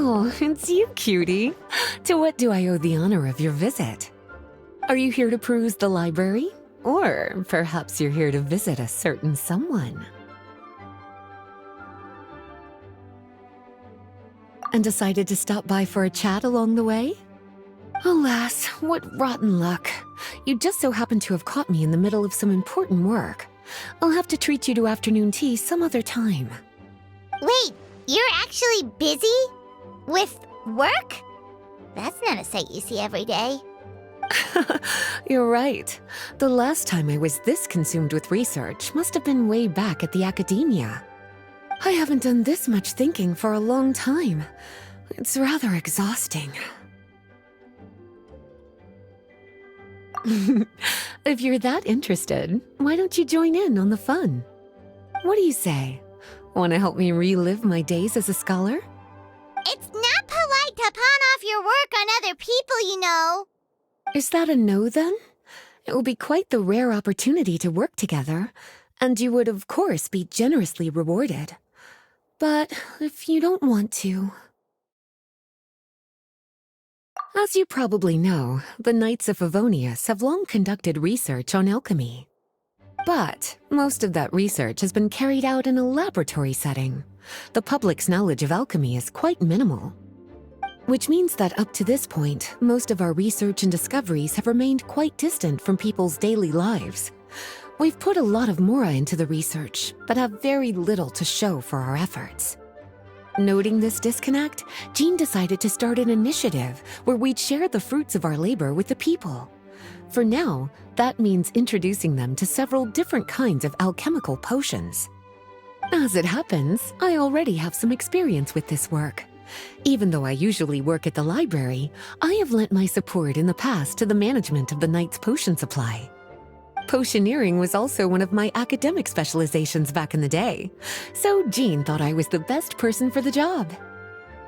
Oh, it's you, cutie. To what do I owe the honor of your visit? Are you here to peruse the library? Or perhaps you're here to visit a certain someone? And decided to stop by for a chat along the way? Alas, what rotten luck. You just so happen to have caught me in the middle of some important work. I'll have to treat you to afternoon tea some other time. Wait, you're actually busy? With work? That's not a sight you see every day. You're right. The last time I was this consumed with research must have been way back at the academia. I haven't done this much thinking for a long time. It's rather exhausting. If you're that interested, why don't you join in on the fun? What do you say? Want to help me relive my days as a scholar? It's not polite to pawn off your work on other people, you know. Is that a no, then? It will be quite the rare opportunity to work together, and you would, of course, be generously rewarded. But if you don't want to... As you probably know, the Knights of Favonius have long conducted research on alchemy. But most of that research has been carried out in a laboratory setting. The public's knowledge of alchemy is quite minimal. Which means that up to this point, most of our research and discoveries have remained quite distant from people's daily lives. We've put a lot of mora into the research, but have very little to show for our efforts. Noting this disconnect, Jean decided to start an initiative where we'd share the fruits of our labor with the people. For now, that means introducing them to several different kinds of alchemical potions. As it happens, I already have some experience with this work. Even though I usually work at the library, I have lent my support in the past to the management of the Knight's potion supply. Potioneering was also one of my academic specializations back in the day, so Jean thought I was the best person for the job.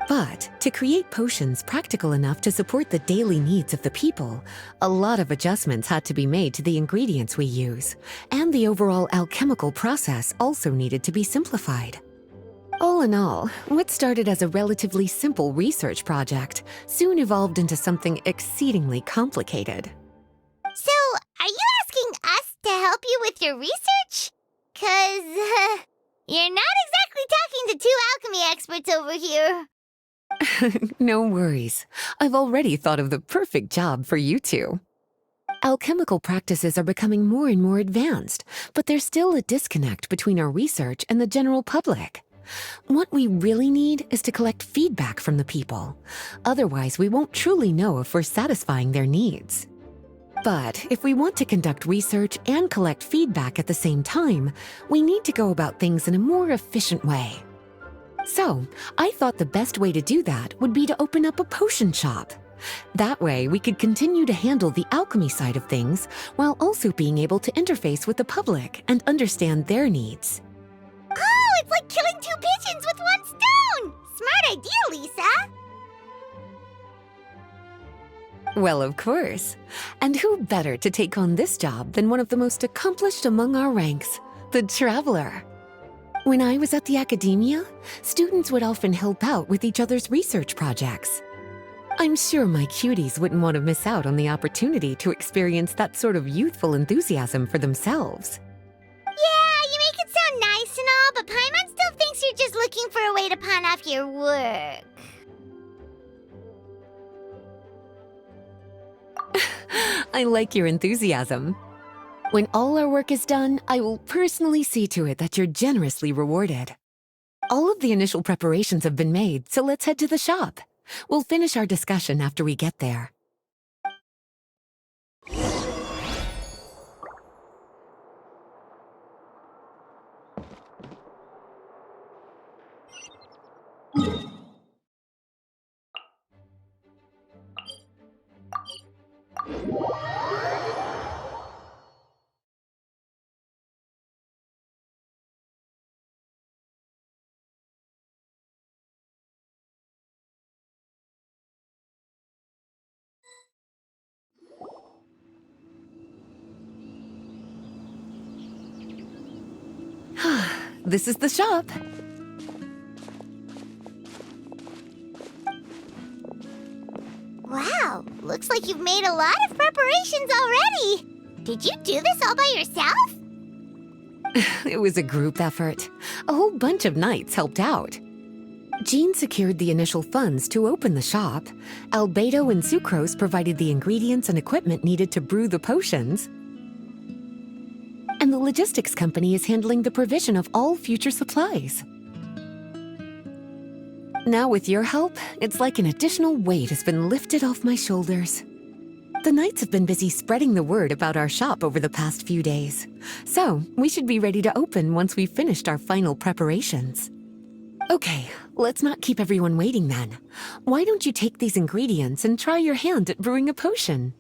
But to create potions practical enough to support the daily needs of the people, a lot of adjustments had to be made to the ingredients we use, and the overall alchemical process also needed to be simplified. All in all, what started as a relatively simple research project soon evolved into something exceedingly complicated. So, are you asking us to help you with your research? 'Cause, you're not exactly talking to two alchemy experts over here. No worries. I've already thought of the perfect job for you two. Alchemical practices are becoming more and more advanced, but there's still a disconnect between our research and the general public. What we really need is to collect feedback from the people. Otherwise, we won't truly know if we're satisfying their needs. But if we want to conduct research and collect feedback at the same time, we need to go about things in a more efficient way. So, I thought the best way to do that would be to open up a potion shop. That way, we could continue to handle the alchemy side of things while also being able to interface with the public and understand their needs. Oh, it's like killing two pigeons with one stone! Smart idea, Lisa! Well, of course. And who better to take on this job than one of the most accomplished among our ranks, the Traveler? When I was at the academia, students would often help out with each other's research projects. I'm sure my cuties wouldn't want to miss out on the opportunity to experience that sort of youthful enthusiasm for themselves. Yeah, you make it sound nice and all, but Paimon still thinks you're just looking for a way to pawn off your work. I like your enthusiasm. When all our work is done, I will personally see to it that you're generously rewarded. All of the initial preparations have been made, so let's head to the shop. We'll finish our discussion after we get there. This is the shop. Wow, looks like you've made a lot of preparations already. Did you do this all by yourself? It was a group effort. A whole bunch of knights helped out. Jean secured the initial funds to open the shop. Albedo and Sucrose provided the ingredients and equipment needed to brew the potions. And the logistics company is handling the provision of all future supplies. Now with your help, it's like an additional weight has been lifted off my shoulders. The knights have been busy spreading the word about our shop over the past few days. So, we should be ready to open once we've finished our final preparations. Okay, let's not keep everyone waiting then. Why don't you take these ingredients and try your hand at brewing a potion?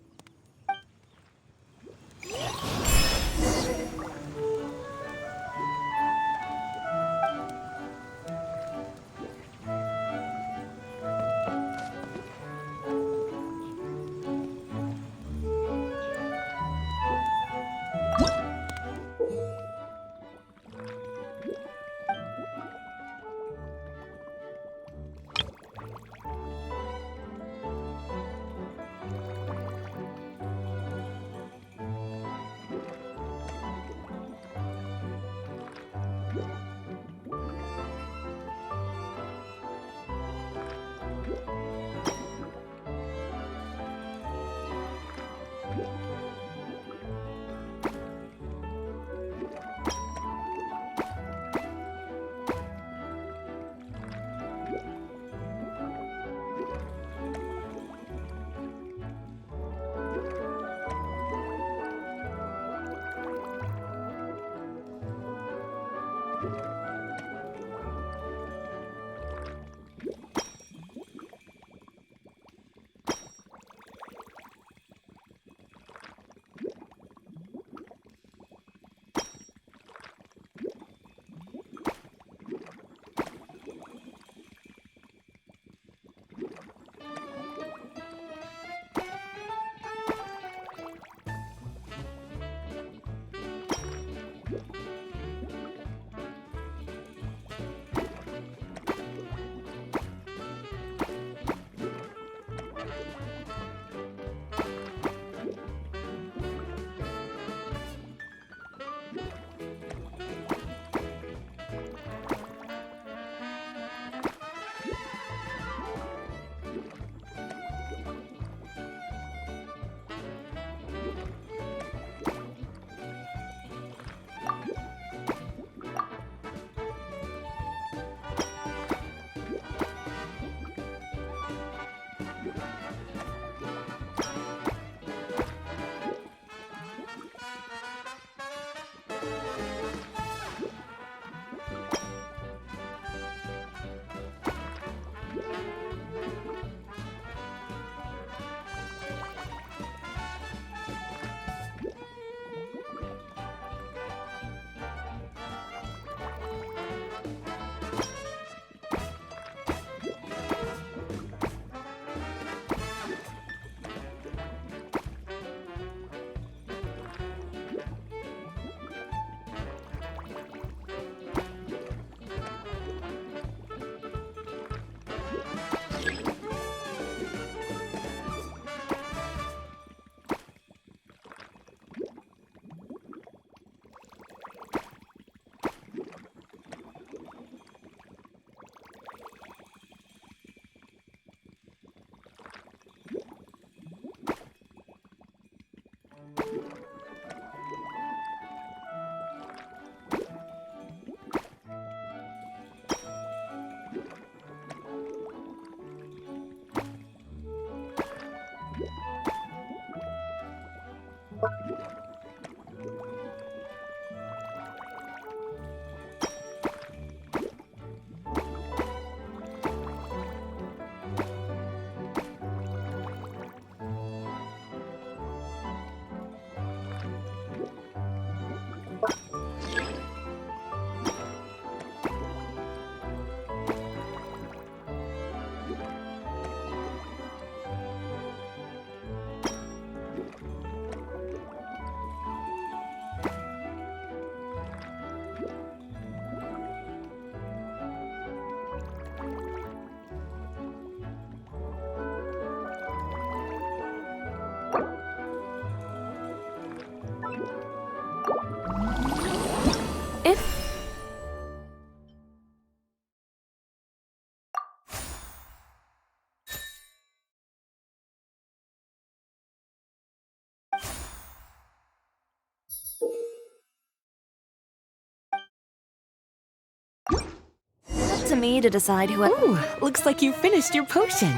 up to me to decide who Oh, looks like you finished your potion.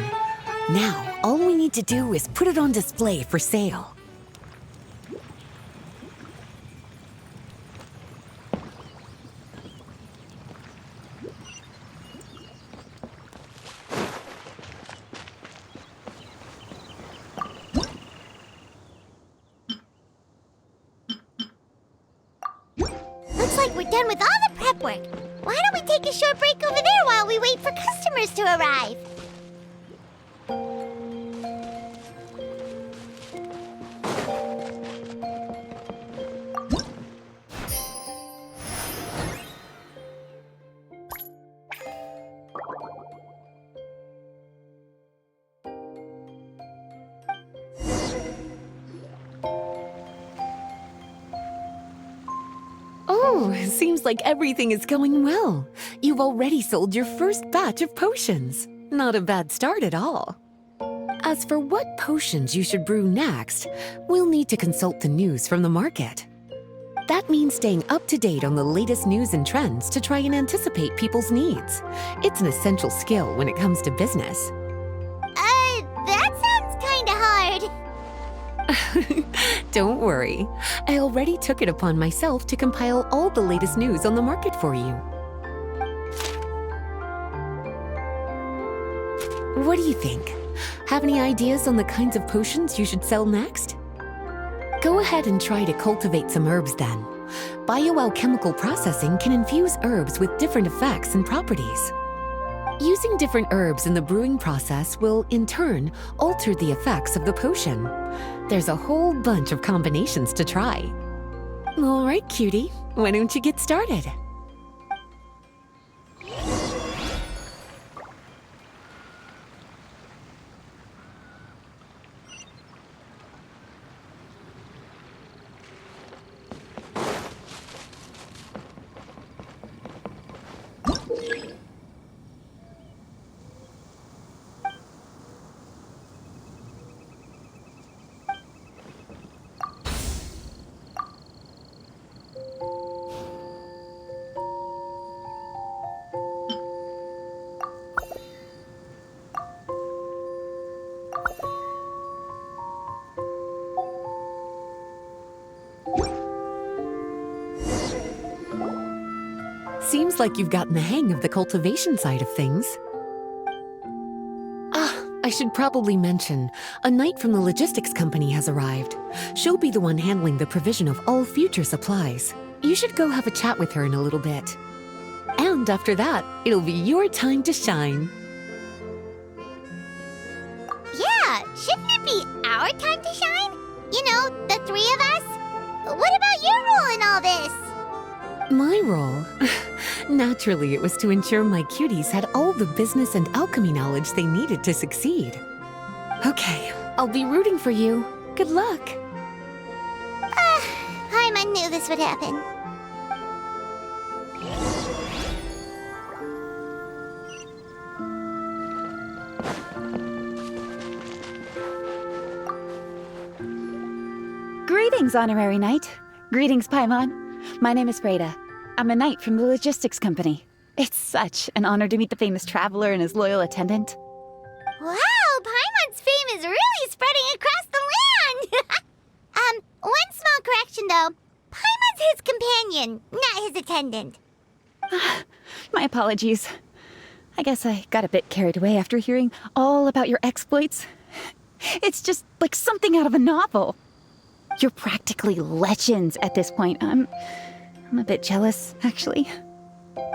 Now, all we need to do is put it on display for sale. Looks like we're done with all the prep work. Why don't we take a short break over there while we wait for customers to arrive? Oh, seems like everything is going well. You've already sold your first batch of potions. Not a bad start at all. As for what potions you should brew next, we'll need to consult the news from the market. That means staying up to date on the latest news and trends to try and anticipate people's needs. It's an essential skill when it comes to business. That sounds kinda hard. Don't worry. I already took it upon myself to compile all the latest news on the market for you. What do you think? Have any ideas on the kinds of potions you should sell next? Go ahead and try to cultivate some herbs then. Bioalchemical processing can infuse herbs with different effects and properties. Using different herbs in the brewing process will, in turn, alter the effects of the potion. There's a whole bunch of combinations to try. All right, cutie, why don't you get started? Seems like you've gotten the hang of the cultivation side of things. I should probably mention, a knight from the logistics company has arrived. She'll be the one handling the provision of all future supplies. You should go have a chat with her in a little bit. And after that, it'll be your time to shine. Yeah, shouldn't it be our time to shine? You know, the three of us? What about your role in all this? My role? Naturally, it was to ensure my cuties had all the business and alchemy knowledge they needed to succeed. Okay, I'll be rooting for you. Good luck. I knew this would happen. Greetings, Honorary Knight. Greetings, Paimon. My name is Freda. I'm a knight from the logistics company. It's such an honor to meet the famous traveler and his loyal attendant. Wow, Paimon's fame is really spreading across the land! One small correction though. Paimon's his companion, not his attendant. My apologies. I guess I got a bit carried away after hearing all about your exploits. It's just like something out of a novel. You're practically legends at this point. I'm a bit jealous, actually.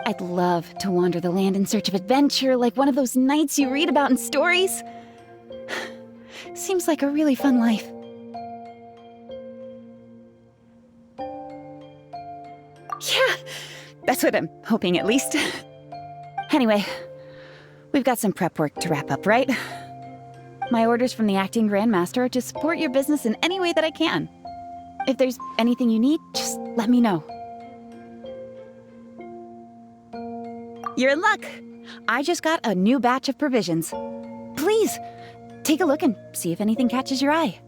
I'd love to wander the land in search of adventure like one of those knights you read about in stories. Seems like a really fun life. Yeah, that's what I'm hoping at least. Anyway, we've got some prep work to wrap up, right? My orders from the acting Grandmaster are to support your business in any way that I can. If there's anything you need, just let me know. You're in luck. I just got a new batch of provisions. Please, take a look and see if anything catches your eye.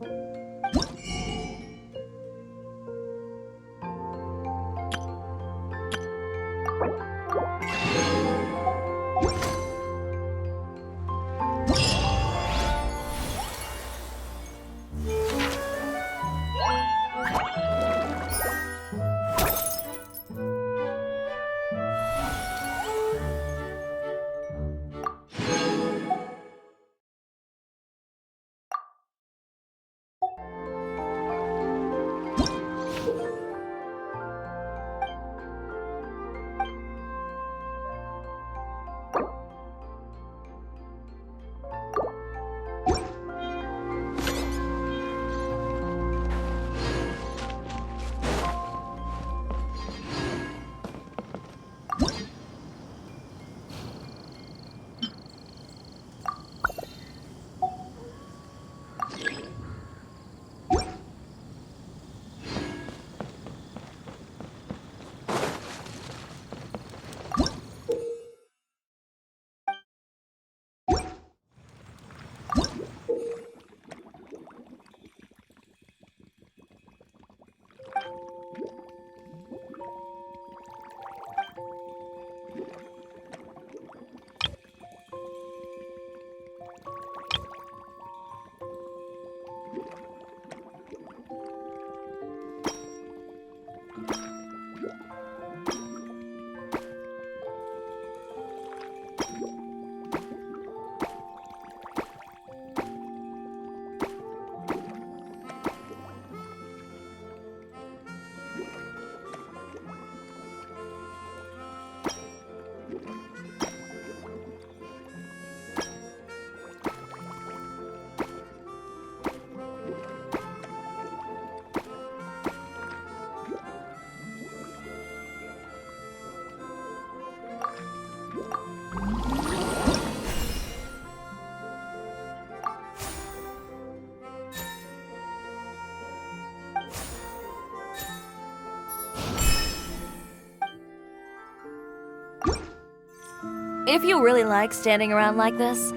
If you really like standing around like this,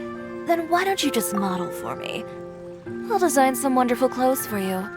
then why don't you just model for me? I'll design some wonderful clothes for you.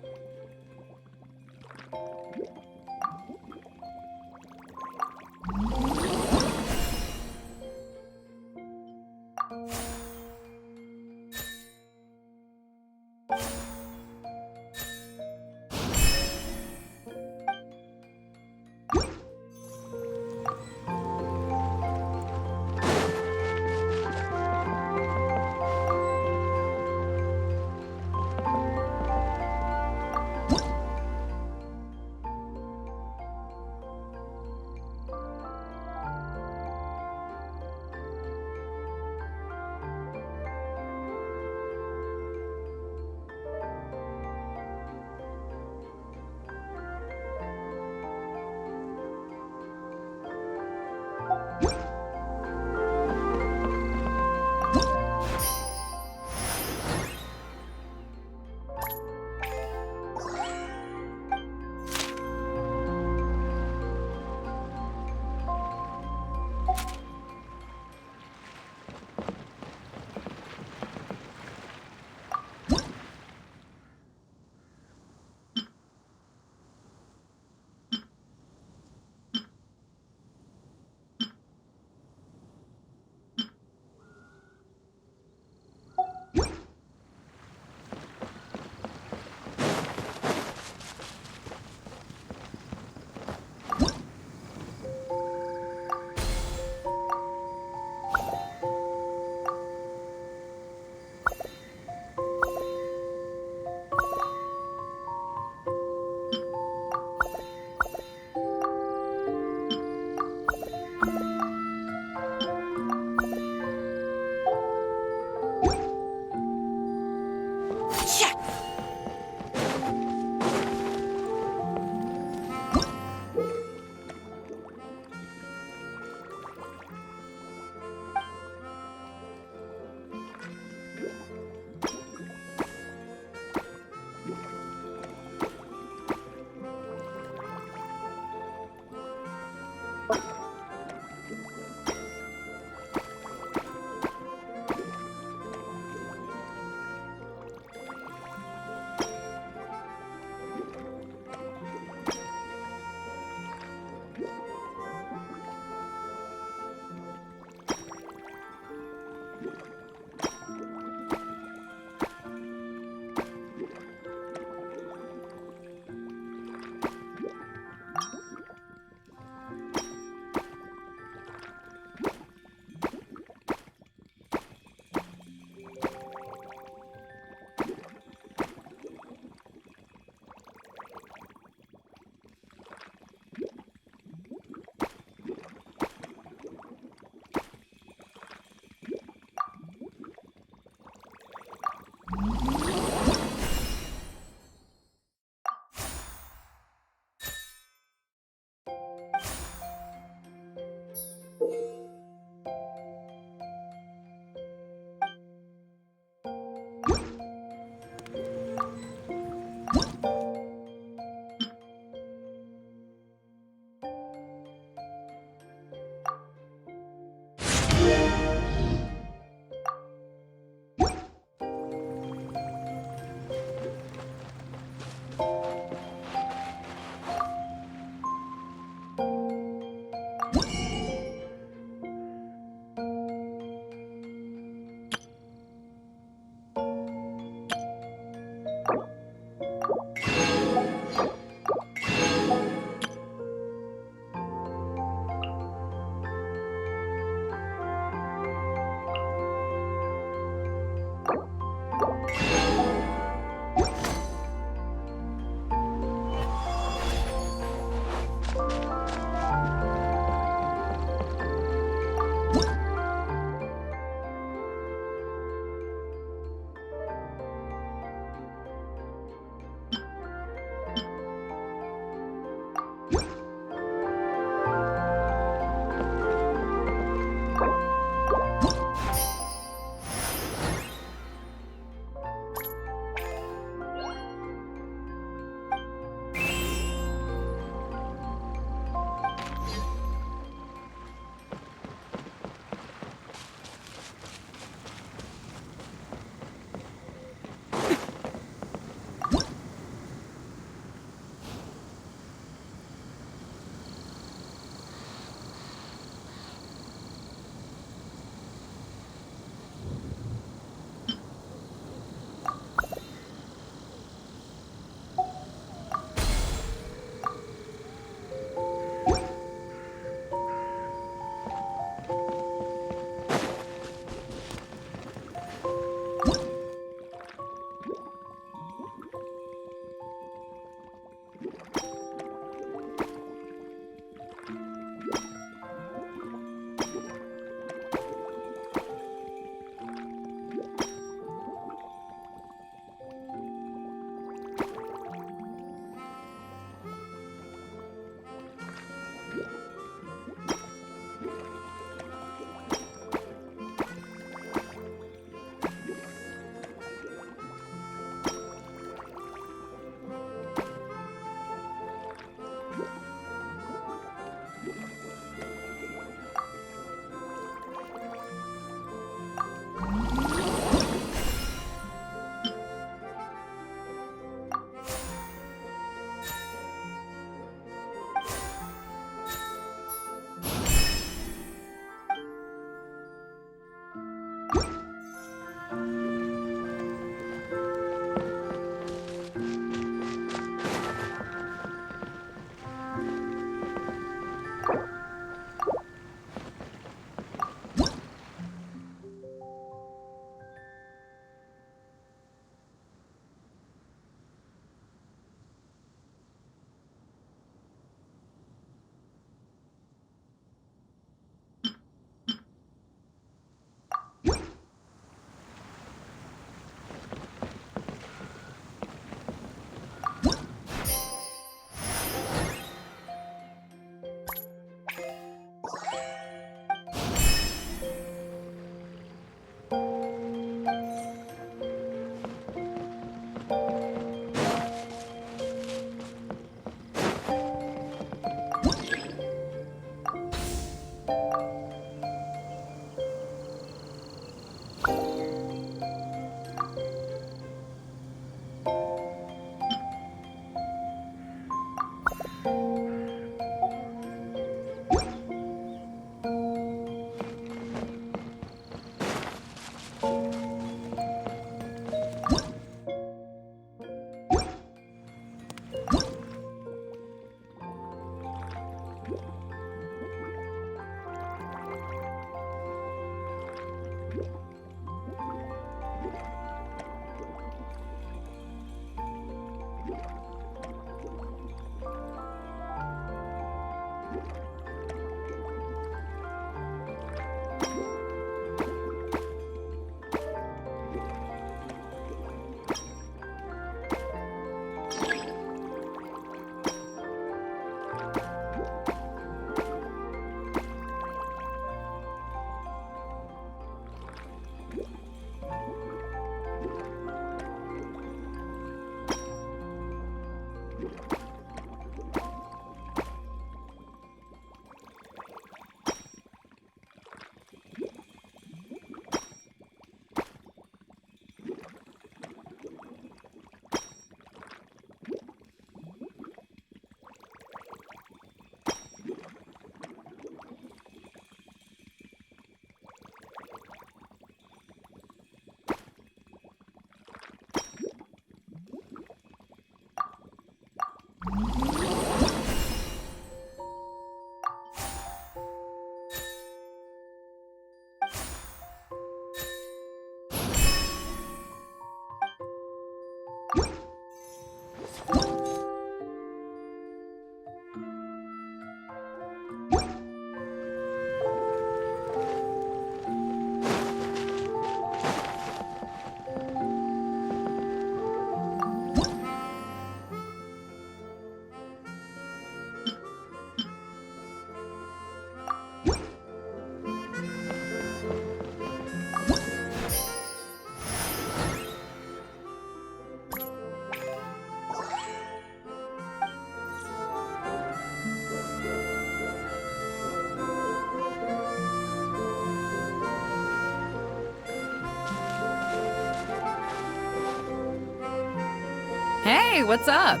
Hey, what's up?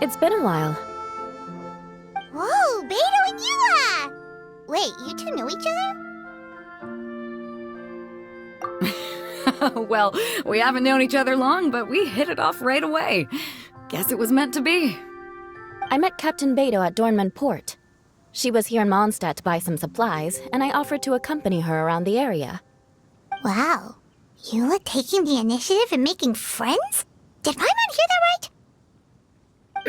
It's been a while. Whoa, Beto and Yua! Wait, you two know each other? Well, we haven't known each other long, but we hit it off right away. Guess it was meant to be. I met Captain Beto at Dornman Port. She was here in Mondstadt to buy some supplies, and I offered to accompany her around the area. Wow. Yua taking the initiative and making friends? Did Paimon hear that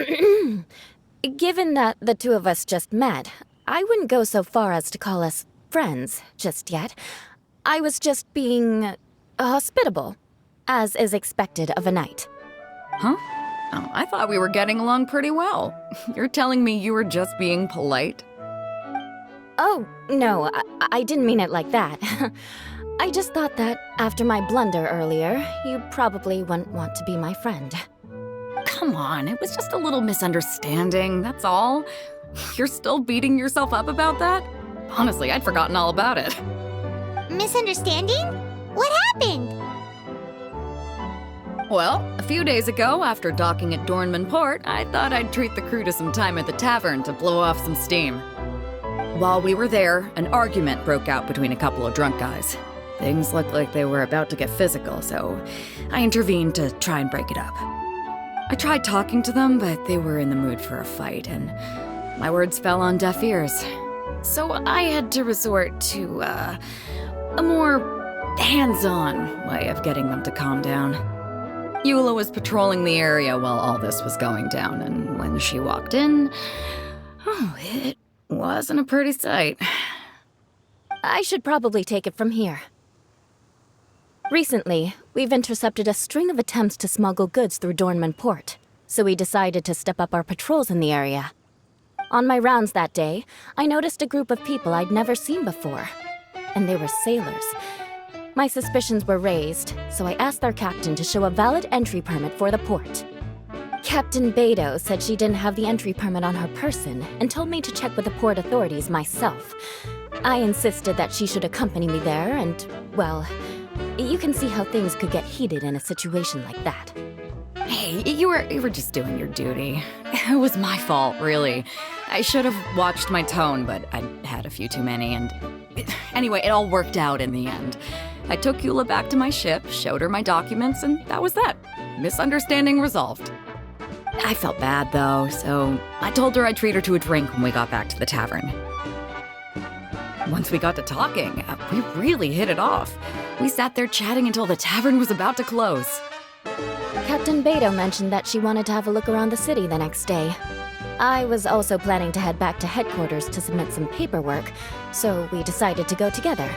right? Given that the two of us just met, I wouldn't go so far as to call us friends just yet. I was just being hospitable, as is expected of a knight. Huh? Oh, I thought we were getting along pretty well. You're telling me you were just being polite? Oh, no, I didn't mean it like that. I just thought that after my blunder earlier, you probably wouldn't want to be my friend. Come on, it was just a little misunderstanding, that's all. You're still beating yourself up about that? Honestly, I'd forgotten all about it. Misunderstanding? What happened? Well, a few days ago, after docking at Dornman Port, I thought I'd treat the crew to some time at the tavern to blow off some steam. While we were there, an argument broke out between a couple of drunk guys. Things looked like they were about to get physical, so I intervened to try and break it up. I tried talking to them, but they were in the mood for a fight, and my words fell on deaf ears. So I had to resort to, a more hands-on way of getting them to calm down. Eula was patrolling the area while all this was going down, and when she walked in, oh, it wasn't a pretty sight. I should probably take it from here. Recently, we've intercepted a string of attempts to smuggle goods through Dornman Port, so we decided to step up our patrols in the area. On my rounds that day, I noticed a group of people I'd never seen before, and they were sailors. My suspicions were raised, so I asked their captain to show a valid entry permit for the port. Captain Beto said she didn't have the entry permit on her person and told me to check with the port authorities myself. I insisted that she should accompany me there, and, well, you can see how things could get heated in a situation like that. Hey, you were just doing your duty. It was my fault, really. I should have watched my tone, but I had a few too many, and anyway, it all worked out in the end. I took Eula back to my ship, showed her my documents, and that was that. Misunderstanding resolved. I felt bad, though, so I told her I'd treat her to a drink when we got back to the tavern. Once we got to talking, we really hit it off. We sat there chatting until the tavern was about to close. Captain Beto mentioned that she wanted to have a look around the city the next day. I was also planning to head back to headquarters to submit some paperwork, so we decided to go together.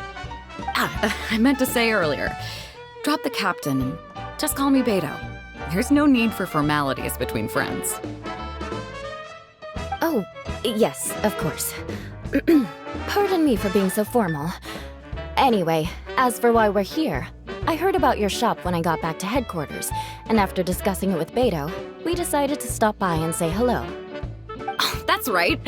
I meant to say earlier, drop the captain and just call me Beto. There's no need for formalities between friends. Oh, yes, of course. Pardon me for being so formal. Anyway, as for why we're here, I heard about your shop when I got back to headquarters, and after discussing it with Beto, we decided to stop by and say hello. Oh, that's right.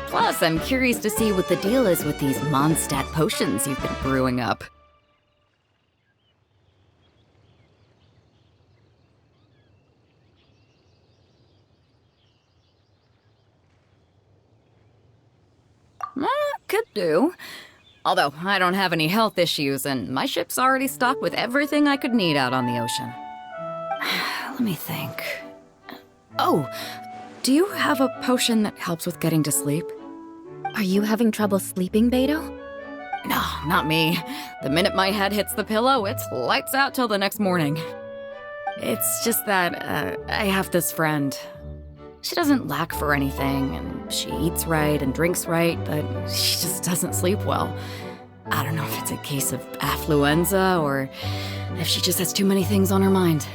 Plus, I'm curious to see what the deal is with these Mondstadt potions you've been brewing up. Could do. Although, I don't have any health issues, and my ship's already stocked with everything I could need out on the ocean. Let me think. Oh, do you have a potion that helps with getting to sleep? Are you having trouble sleeping, Beto? No, not me. The minute my head hits the pillow, it's lights out till the next morning. It's just that, I have this friend. She doesn't lack for anything, and she eats right and drinks right, but she just doesn't sleep well. I don't know if it's a case of affluenza, or if she just has too many things on her mind.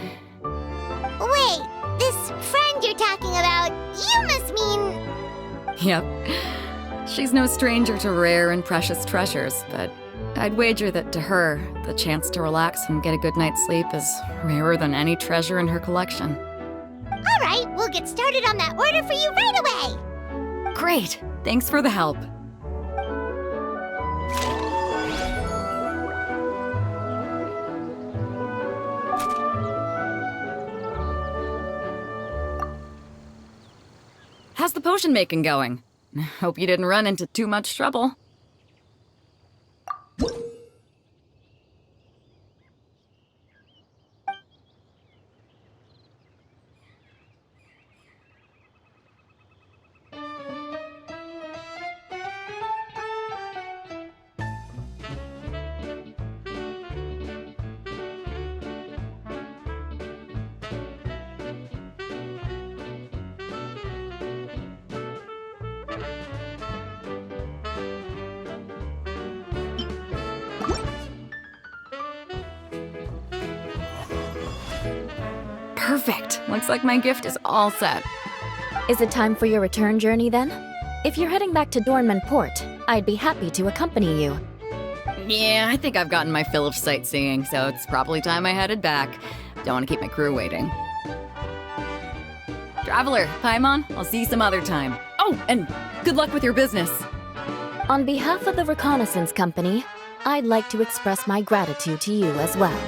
Wait, this friend you're talking about, you must mean... Yep. She's no stranger to rare and precious treasures, but I'd wager that to her, the chance to relax and get a good night's sleep is rarer than any treasure in her collection. All right, we'll get started on that order for you right away. Great! Thanks for the help. How's the potion making going? Hope you didn't run into too much trouble. Perfect. Looks like my gift is all set. Is it time for your return journey then? If you're heading back to Dornman Port, I'd be happy to accompany you. Yeah, I think I've gotten my fill of sightseeing, so it's probably time I headed back. Don't want to keep my crew waiting. Traveler, Paimon, I'll see you some other time. Oh, and good luck with your business. On behalf of the Reconnaissance Company, I'd like to express my gratitude to you as well.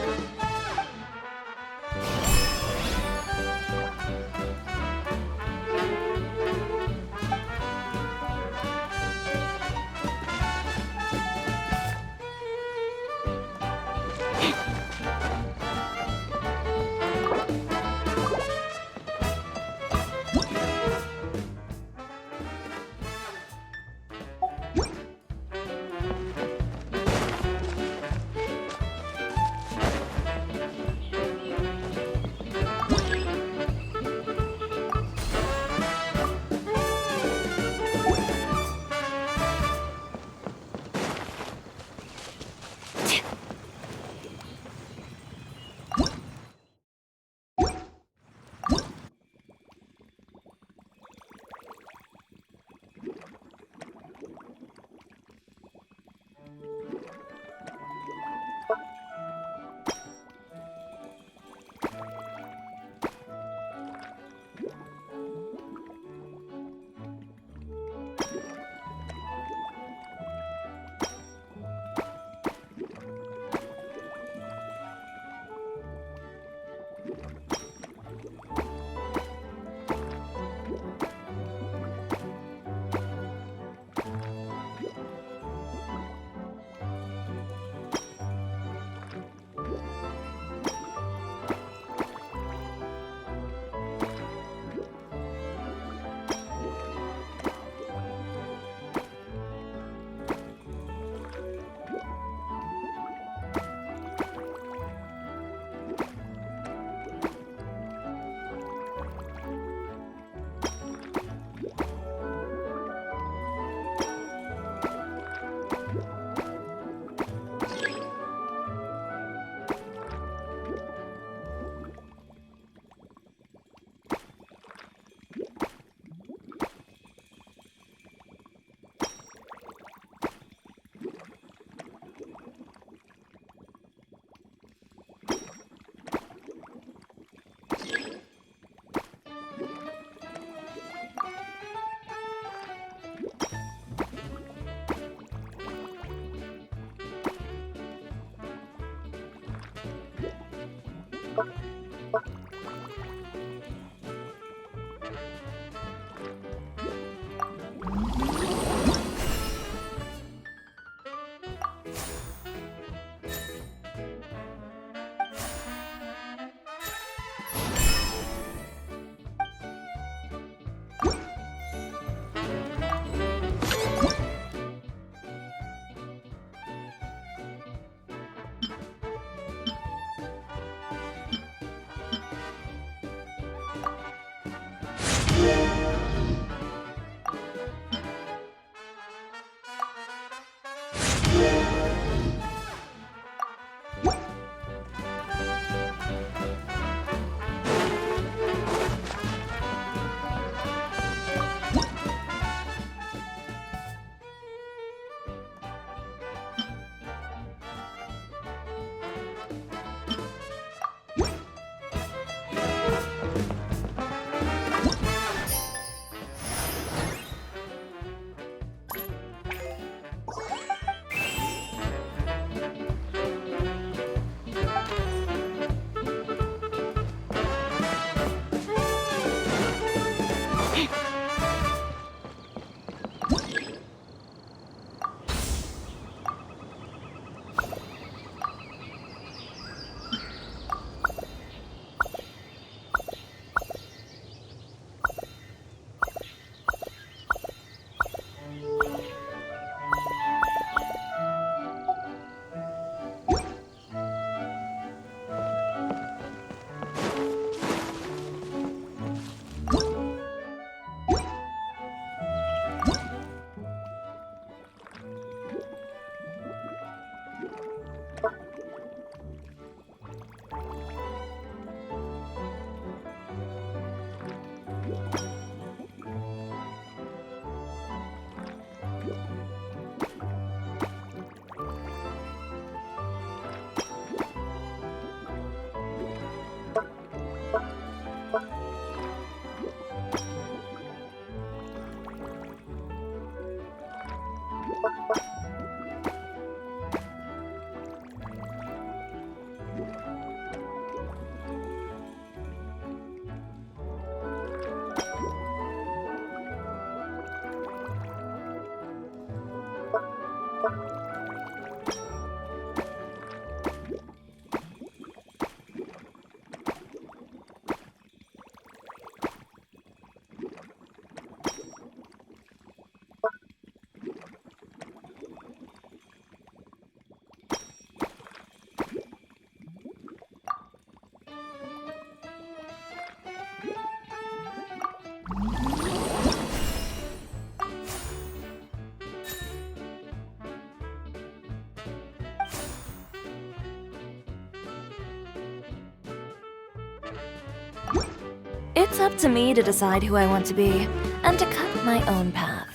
It's up to me to decide who I want to be, and to cut my own path.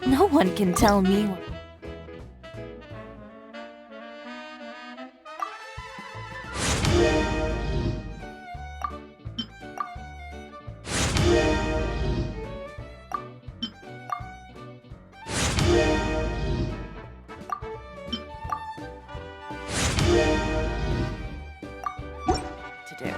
No one can tell me what... to do.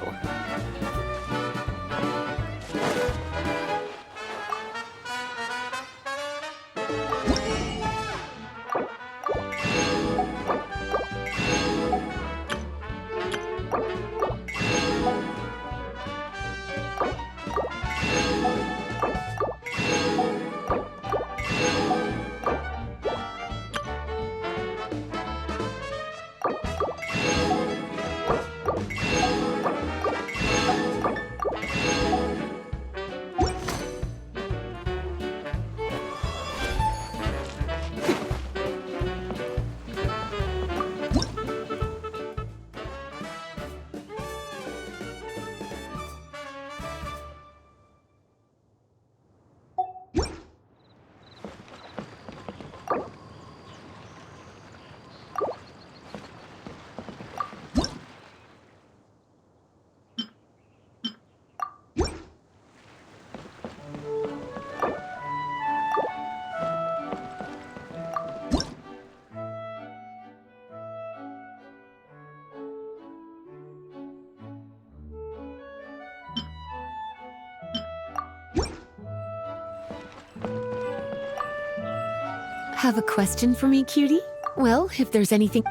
Have a question for me, cutie? Well, if there's anything...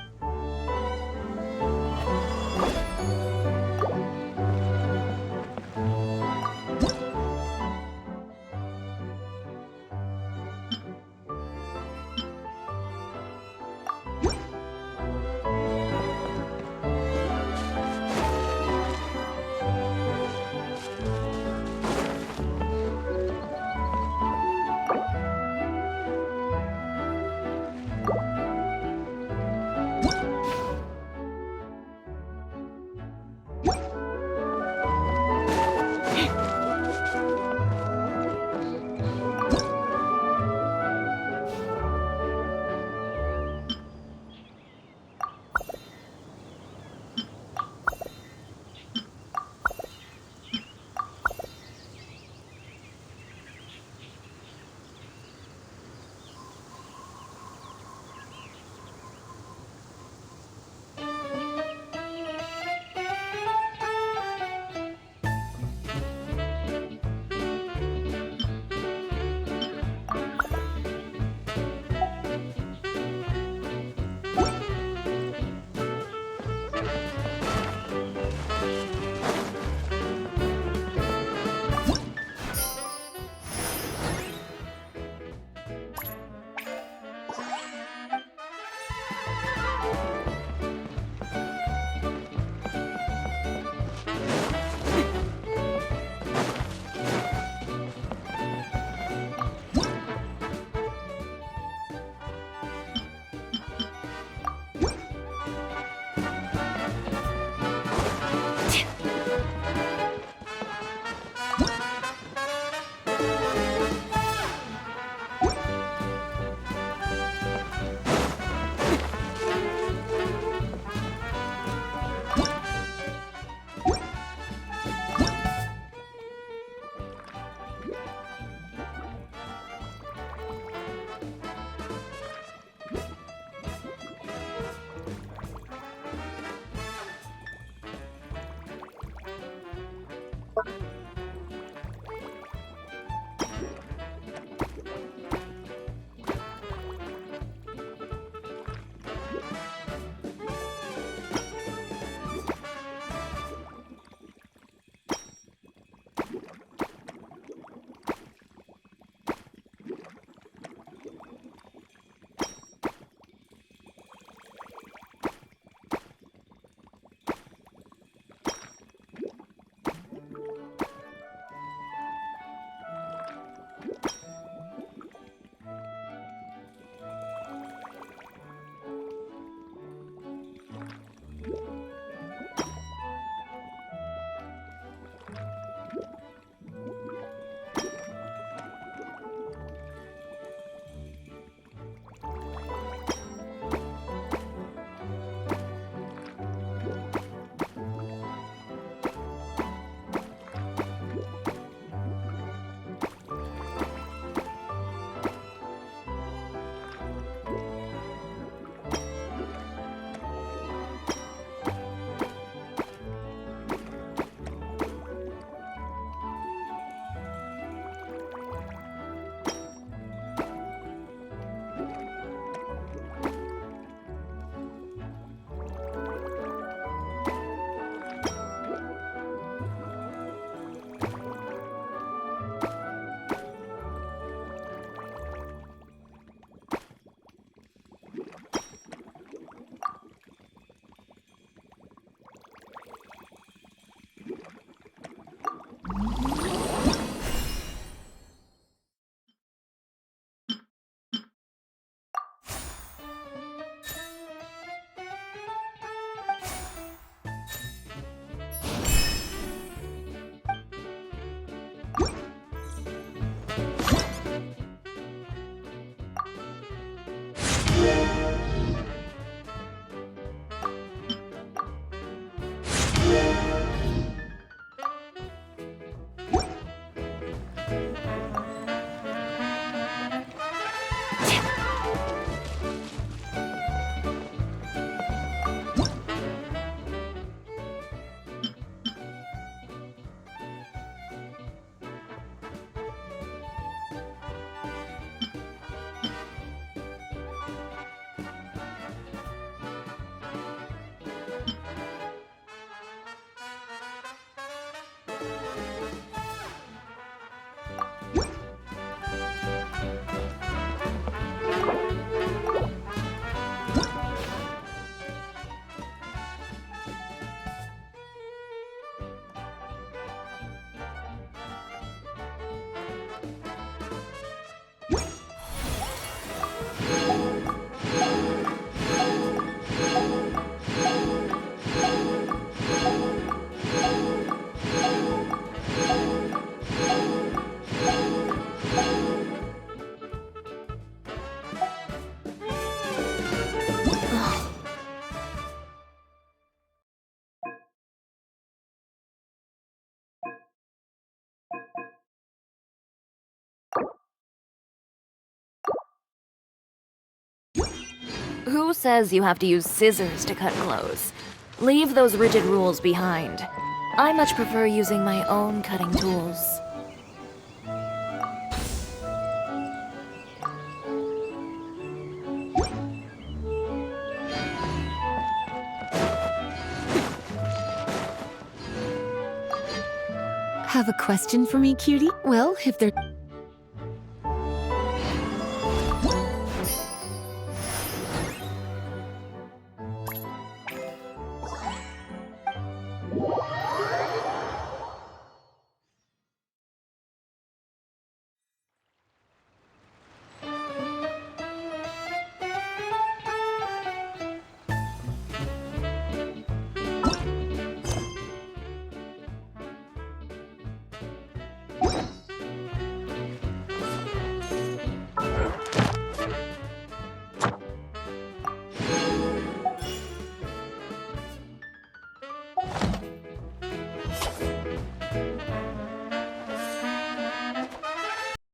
Who says you have to use scissors to cut clothes? Leave those rigid rules behind. I much prefer using my own cutting tools. Have a question for me, cutie? Well, if there...